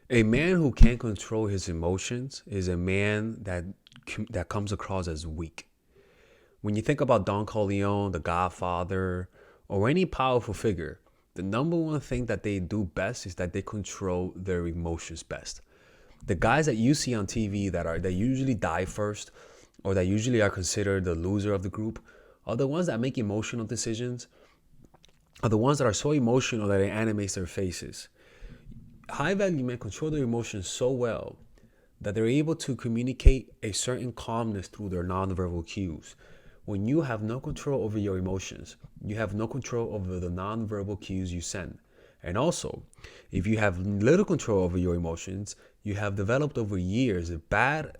A man who can't control his emotions is a man that comes across as weak. When you think about Don Corleone, the Godfather, or any powerful figure, the number one thing that they do best is that they control their emotions best. The guys that you see on TV that usually die first, or that usually are considered the loser of the group, are the ones that make emotional decisions, are the ones that are so emotional that it animates their faces. High value men control their emotions so well that they're able to communicate a certain calmness through their nonverbal cues. When you have no control over your emotions, you have no control over the nonverbal cues you send. And also, if you have little control over your emotions, you have developed over years bad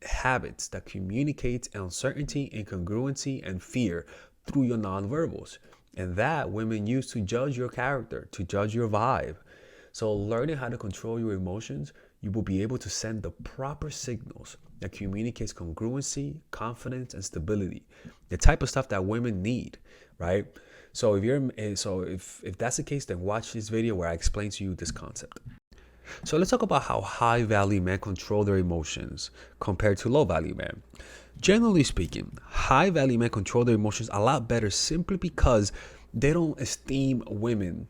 habits that communicate uncertainty, incongruency, and fear through your nonverbals. And that women use to judge your character, to judge your vibe. So, learning how to control your emotions, you will be able to send the proper signals that communicates congruency, confidence, and stability. The type of stuff that women need, right? So if that's the case, then watch this video where I explain to you this concept. So let's talk about how high value men control their emotions compared to low value men. Generally speaking, high value men control their emotions a lot better simply because they don't esteem women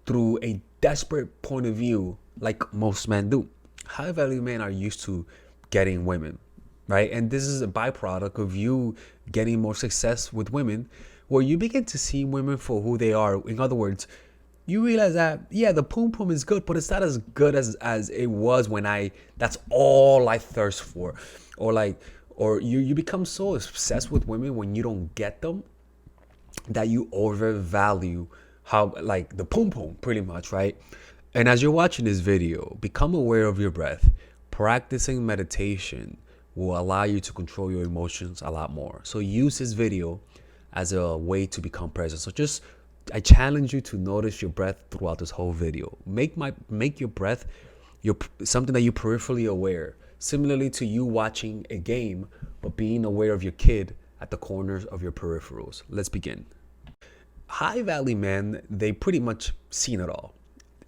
through a desperate point of view like most men do. High value men are used to getting women, right? And this is a byproduct of you getting more success with women, where you begin to see women for who they are. In other words, you realize that yeah, the poom poom is good, but it's not as good as it was when that's all I thirst for. Or like or you become so obsessed with women when you don't get them that you overvalue how like the poom poom pretty much, right? And as you're watching this video, become aware of your breath. Practicing meditation will allow you to control your emotions a lot more. So use this video as a way to become present. So just I challenge you to notice your breath throughout this whole video. Make your breath your something that you peripherally aware. Similarly to you watching a game, but being aware of your kid at the corners of your peripherals. Let's begin. High value men, they pretty much seen it all.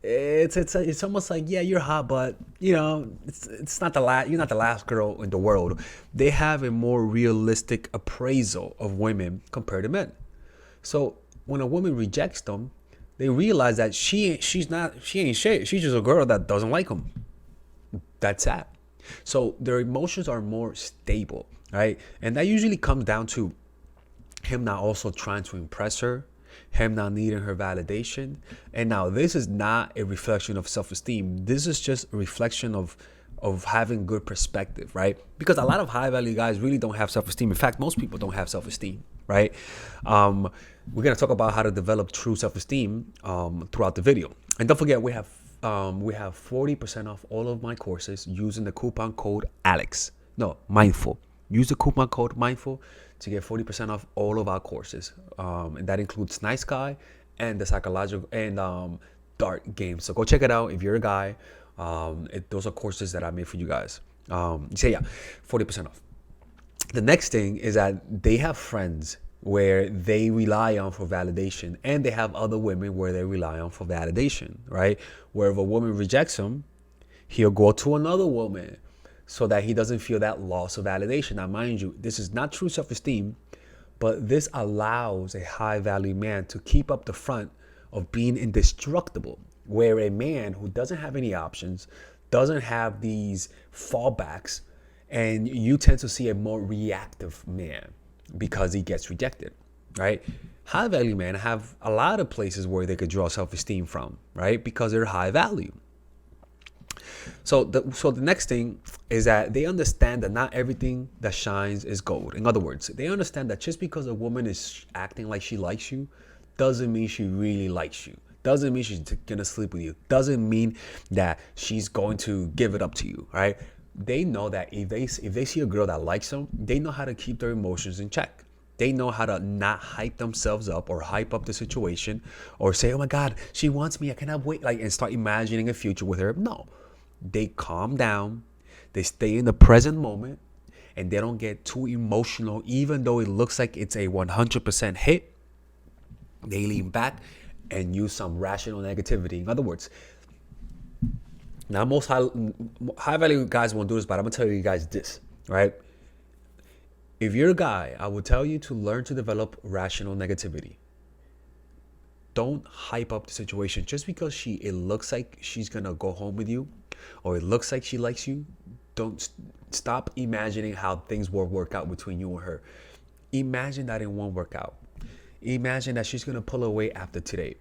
It's almost like yeah, you're hot, but it's not the last. You're not the last girl in the world. They have a more realistic appraisal of women compared to men. So when a woman rejects them, they realize that she ain't shit. She's just a girl that doesn't like them. That's that. So their emotions are more stable, right? And that usually comes down to him not also trying to impress her, him not needing her validation. And now this is not a reflection of self-esteem. This is just a reflection of having good perspective, right? Because a lot of high value guys really don't have self-esteem. In fact, most people don't have self-esteem, right? We're gonna talk about how to develop true self-esteem throughout the video. And don't forget, we have 40% off all of my courses using the coupon code Alex. No, mindful. Use the coupon code mindful to get 40% off all of our courses. And that includes Nice Guy and the psychological and Dart game. So go check it out if you're a guy. Those are courses that I made for you guys. So yeah, 40% off. The next thing is that they have friends where they rely on for validation, and they have other women where they rely on for validation, right? Where if a woman rejects him, he'll go to another woman so that he doesn't feel that loss of validation. Now, mind you, this is not true self-esteem, but this allows a high value man to keep up the front of being indestructible, where a man who doesn't have any options, doesn't have these fallbacks, and you tend to see a more reactive man because he gets rejected, right? High value men have a lot of places where they could draw self-esteem from, right? Because they're high value. So the next thing is that they understand that not everything that shines is gold. In other words, they understand that just because a woman is acting like she likes you doesn't mean she really likes you. Doesn't mean she's gonna sleep with you. Doesn't mean that she's going to give it up to you, right? They know that if they see a girl that likes them, they know how to keep their emotions in check. They know how to not hype themselves up or hype up the situation or say, oh my God, she wants me, I cannot wait, like, and start imagining a future with her. No, they calm down, they stay in the present moment, and they don't get too emotional. Even though it looks like it's a 100% hit, they lean back and use some rational negativity. In other words, Now, most high value guys won't do this, but I'm gonna tell you guys this, right? If you're a guy, I would tell you to learn to develop rational negativity. Don't hype up the situation just because it looks like she's gonna go home with you, or it looks like she likes you. Don't stop imagining how things will work out between you and her. Imagine that it won't work out. Imagine that she's gonna pull away after today.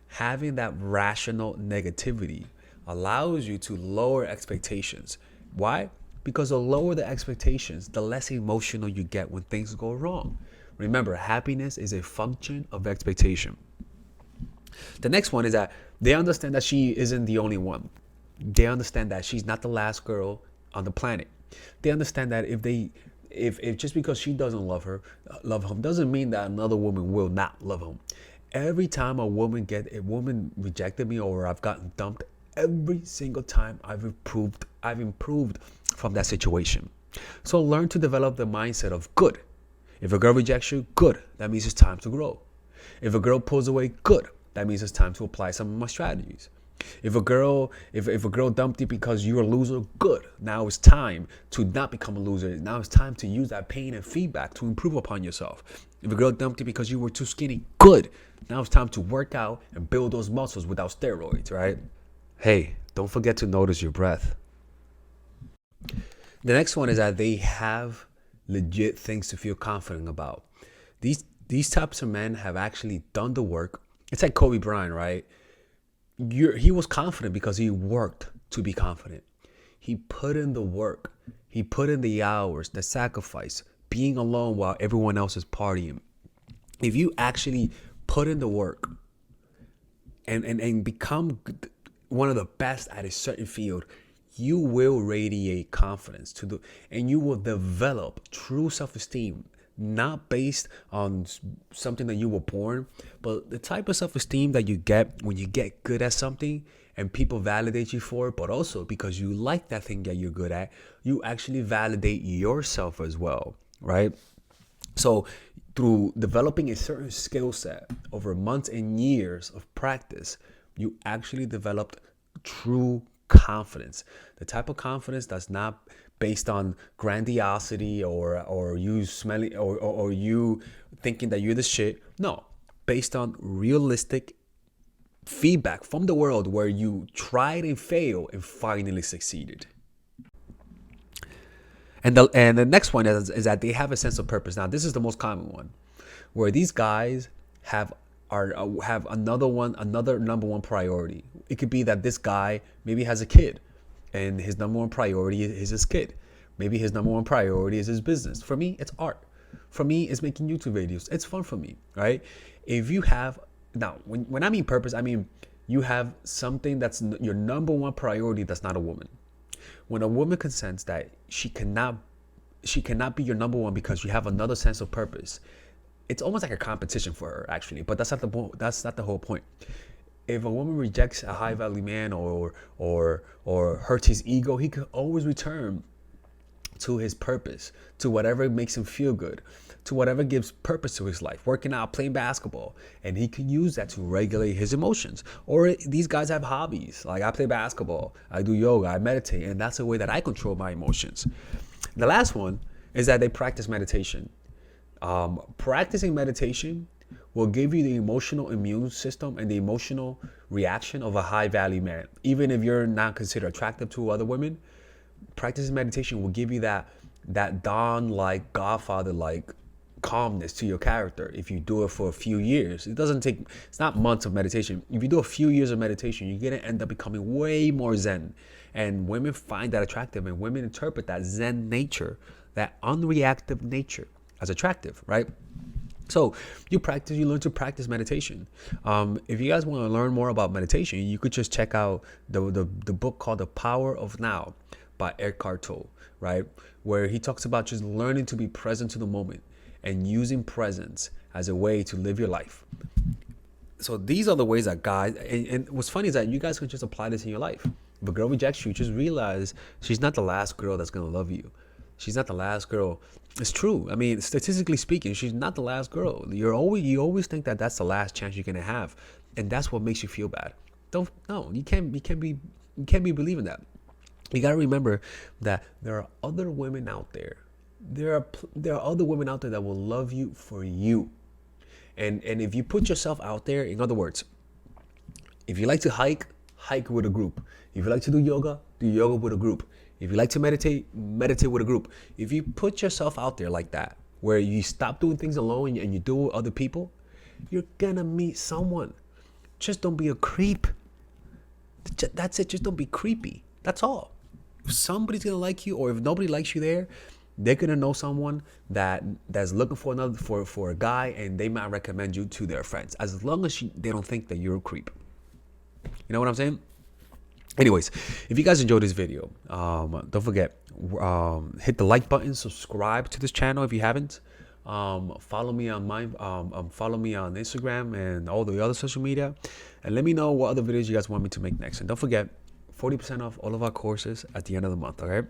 Having that rational negativity allows you to lower expectations. Why? Because the lower the expectations, the less emotional you get when things go wrong. Remember, happiness is a function of expectation. The next one is that they understand that she isn't the only one. They understand that she's not the last girl on the planet. They understand that if just because she doesn't love him doesn't mean that another woman will not love him. Every time a woman rejected me or I've gotten dumped, every single time I've improved from that situation. So learn to develop the mindset of good. If a girl rejects you, good. That means it's time to grow. If a girl pulls away, good. That means it's time to apply some of my strategies. If a girl dumped you because you're a loser, good. Now it's time to not become a loser. Now it's time to use that pain and feedback to improve upon yourself. If a girl dumped you because you were too skinny, good. Now it's time to work out and build those muscles without steroids, right? Hey, don't forget to notice your breath. The next one is that they have legit things to feel confident about. These types of men have actually done the work. It's like Kobe Bryant, right? He was confident because he worked to be confident. He put in the work. He put in the hours, the sacrifice, being alone while everyone else is partying. If you actually put in the work and become one of the best at a certain field, you will radiate confidence and you will develop true self-esteem, not based on something that you were born, but the type of self-esteem that you get when you get good at something and people validate you for it, but also because you like that thing that you're good at, you actually validate yourself as well, right? So through developing a certain skill set over months and years of practice, you actually developed true confidence. The type of confidence that's not based on grandiosity or you smelling or you thinking that you're the shit. No, based on realistic feedback from the world where you tried and failed and finally succeeded. And the next one is that they have a sense of purpose. Now, this is the most common one, where these guys have another number one priority. It could be that this guy maybe has a kid, and his number one priority is his kid. Maybe his number one priority is his business. For me, it's art. For me, it's making YouTube videos. It's fun for me, right? If you have now, when I mean purpose, I mean you have something that's your number one priority. That's not a woman. When a woman consents that she cannot be your number one because you have another sense of purpose, it's almost like a competition for her, actually. But that's not the whole point. If a woman rejects a high value man or hurts his ego, he could always return to his purpose, to whatever makes him feel good, to whatever gives purpose to his life, working out, playing basketball, and he can use that to regulate his emotions. Or these guys have hobbies, like I play basketball, I do yoga, I meditate, and that's a way that I control my emotions. The last one is that they practice meditation. Practicing meditation will give you the emotional immune system and the emotional reaction of a high value man. Even if you're not considered attractive to other women, practicing meditation will give you that Don-like, Godfather-like calmness to your character. If you do it for a few years, it's not months of meditation. If you do a few years of meditation, you're going to end up becoming way more Zen. And women find that attractive, and women interpret that Zen nature, that unreactive nature, as attractive, right? So you learn to practice meditation. If you guys want to learn more about meditation, you could just check out the book called The Power of Now by Eckhart Tolle, right? Where he talks about just learning to be present to the moment and using presence as a way to live your life. So these are the ways that guys, and what's funny is that you guys can just apply this in your life. If a girl rejects you, just realize she's not the last girl that's going to love you. She's not the last girl. It's true. I mean, statistically speaking, she's not the last girl. You always think that that's the last chance you're going to have. And that's what makes you feel bad. You can't be You can't be believing that. You got to remember that there are other women out there. There are other women out there that will love you for you. And if you put yourself out there, in other words, if you like to hike, hike with a group. If you like to do yoga with a group. If you like to meditate, meditate with a group. If you put yourself out there like that, where you stop doing things alone and you do it with other people, you're gonna meet someone. Just don't be a creep. That's it. Just don't be creepy. That's all. If somebody's gonna like you, or if nobody likes you there, they're gonna know someone that's looking for for a guy, and they might recommend you to their friends, as long as they don't think that you're a creep. You know what I'm saying? Anyways, if you guys enjoyed this video, don't forget, hit the like button, subscribe to this channel if you haven't. Follow me on follow me on Instagram and all the other social media, and let me know what other videos you guys want me to make next. And don't forget, 40% off all of our courses at the end of the month. Okay.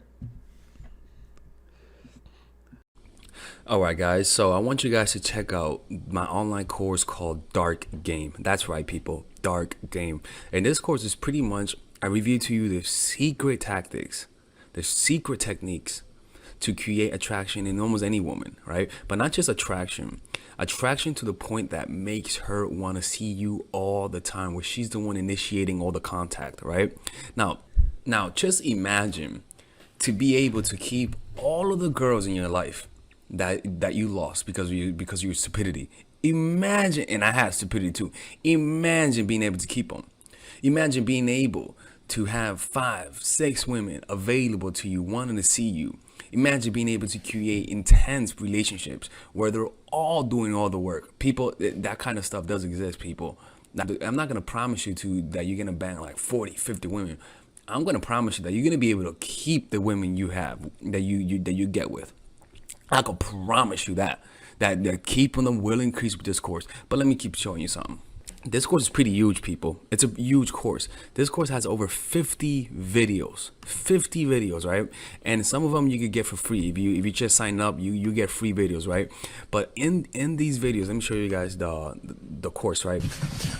All right, guys. So I want you guys to check out my online course called Dark Game. That's right, people. Dark Game. And this course is pretty much, I reveal to you the secret tactics, the secret techniques to create attraction in almost any woman, right? But not just attraction to the point that makes her want to see you all the time, where she's the one initiating all the contact, right? Now just imagine to be able to keep all of the girls in your life that you lost because of your stupidity. Imagine, and I had stupidity too. Imagine being able to keep them. Imagine being able to have 5, 6 women available to you, wanting to see you. Imagine being able to create intense relationships where they're all doing all the work. People, that kind of stuff does exist, people. Now, I'm not going to promise you that you're going to bang like 40, 50 women. I'm going to promise you that you're going to be able to keep the women you have, that you get with. I can promise you that keeping them will increase with this course. But let me keep showing you something. This course is pretty huge, people. It's a huge course. This course has over 50 videos, right? And some of them you could get for free. If you just sign up, you get free videos, right? But in these videos, let me show you guys the course, right?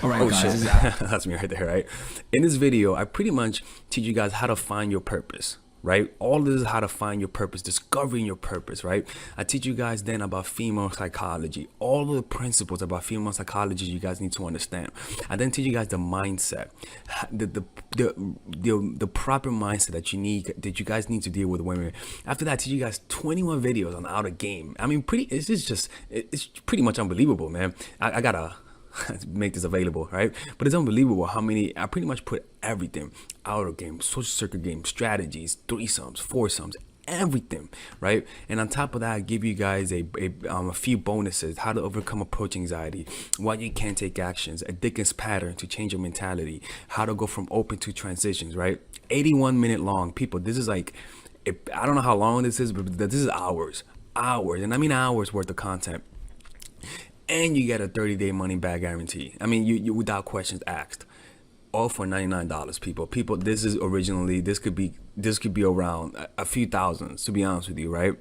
All right, guys. Shit. That's me right there, right? In this video, I pretty much teach you guys how to find your purpose. Right? All this is how to find your purpose, discovering your purpose, right? I teach you guys then about female psychology, all of the principles about female psychology you guys need to understand. I then teach you guys the mindset, the proper mindset that you guys need to deal with women. After that, I teach you guys 21 videos on how to game. I mean, it's pretty much unbelievable, man. I gotta make this available, right? But it's unbelievable how many. I pretty much put everything: outer game, social circuit game, strategies, threesomes, foursomes, everything, right? And on top of that, I give you guys a few bonuses: how to overcome approach anxiety, why you can't take actions, a Dickens pattern to change your mentality, how to go from open to transitions, right? 81 minute long, people. This is like, I don't know how long this is, but this is hours, and I mean hours worth of content. And you get a 30-day money back guarantee. I mean, you without questions asked. All for $99, people. This could be around a few thousands, to be honest with you, right?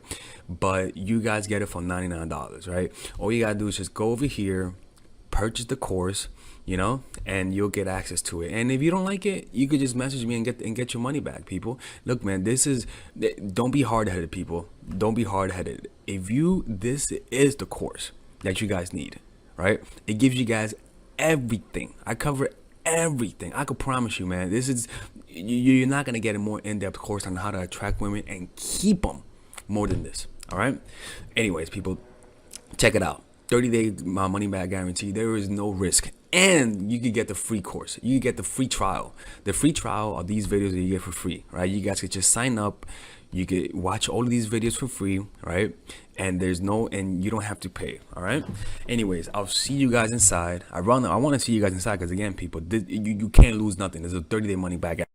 But you guys get it for $99, right? All you gotta do is just go over here, purchase the course, and you'll get access to it. And if you don't like it, you could just message me and get your money back, people. Look, man, don't be hard-headed, people. Don't be hard-headed. This is the course that you guys need, right? It gives you guys everything. I cover everything. I could promise you, man, you're not gonna get a more in-depth course on how to attract women and keep them more than this. All right. Anyways, people, check it out. 30-day money back guarantee. There is no risk, and you can get the free course. You can get the free trial. The free trial are these videos that you get for free, right? You guys could just sign up. You could watch all of these videos for free, right? And you don't have to pay. All right. Anyways, I'll see you guys inside. I want to see you guys inside because, again, people, you can't lose nothing. There's a 30-day money back.